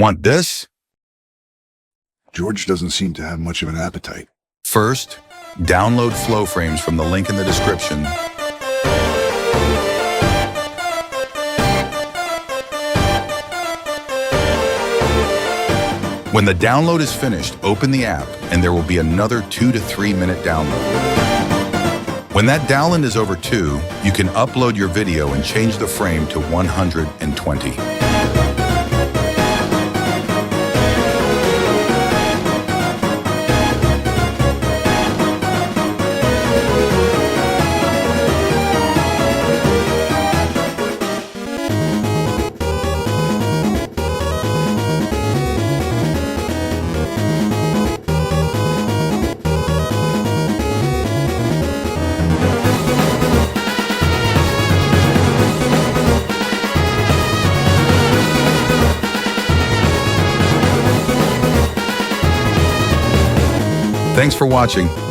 Want this? George doesn't seem to have much of an appetite. First, download Flowframes from the link in the description. When the download is finished, open the app and there will be another 2 to 3 minute download. When that download is over 2, you can upload your video and change the frame to 120. Thanks for watching.